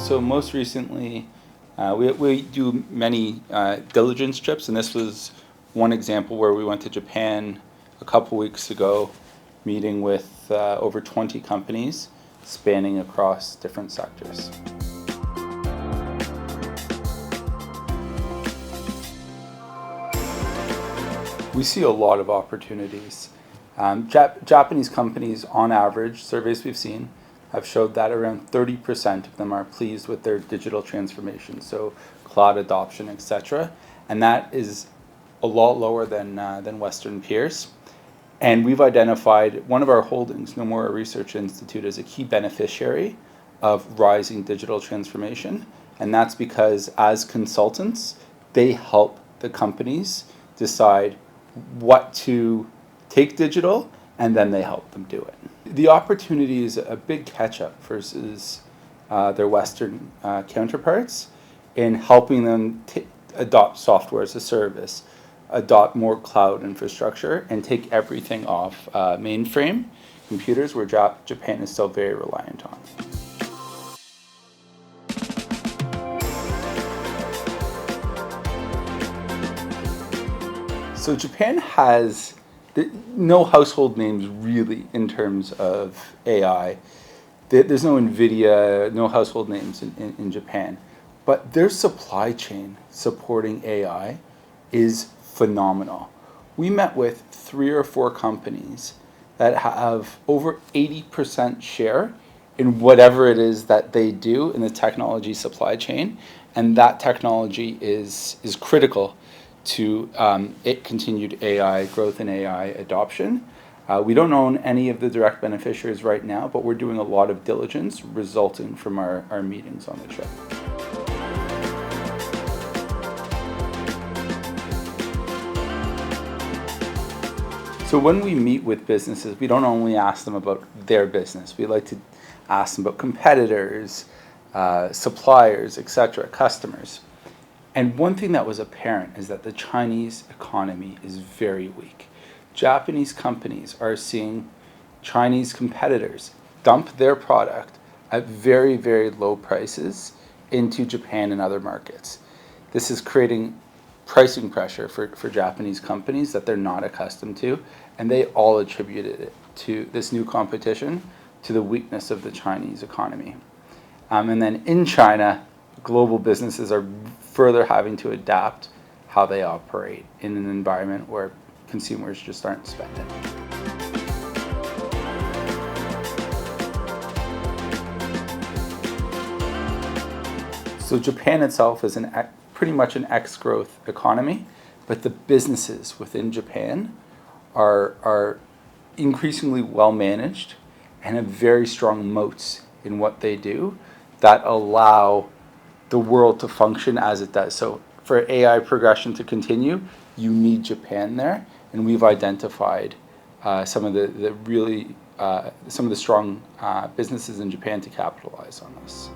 So most recently, we do many diligence trips, and this was one example where we went to Japan a couple weeks ago, meeting with over 20 companies spanning across different sectors. We see a lot of opportunities. Japanese companies, on average, surveys we've seen, have showed that around 30% of them are pleased with their digital transformation, so cloud adoption, etc. And that is a lot lower than Western peers. And we've identified one of our holdings, Nomura Research Institute, as a key beneficiary of rising digital transformation. And that's because as consultants, they help the companies decide what to take digital, and then they help them do it. The opportunity is a big catch-up versus their Western counterparts in helping them adopt software as a service, adopt more cloud infrastructure, and take everything off mainframe computers, where Japan is still very reliant on. So Japan has no household names really in terms of AI. There's no NVIDIA, no household names in Japan. But their supply chain supporting AI is phenomenal. We met with 3 or 4 companies that have over 80% share in whatever it is that they do in the technology supply chain. And that technology is critical to continued AI growth and AI adoption. We don't own any of the direct beneficiaries right now, but we're doing a lot of diligence resulting from our meetings on the trip. So when we meet with businesses, we don't only ask them about their business. We like to ask them about competitors, suppliers, etc., customers. And one thing that was apparent is that the Chinese economy is very weak. Japanese companies are seeing Chinese competitors dump their product at very, very low prices into Japan and other markets. This is creating pricing pressure for Japanese companies that they're not accustomed to, and they all attributed it to this new competition, to the weakness of the Chinese economy. And then in China, global businesses are further having to adapt how they operate in an environment where consumers just aren't spending. So Japan itself is pretty much an ex-growth economy, but the businesses within Japan are increasingly well managed and have very strong moats in what they do that allow the world to function as it does. So for AI progression to continue, you need Japan there, and we've identified some of the strong businesses in Japan to capitalize on this.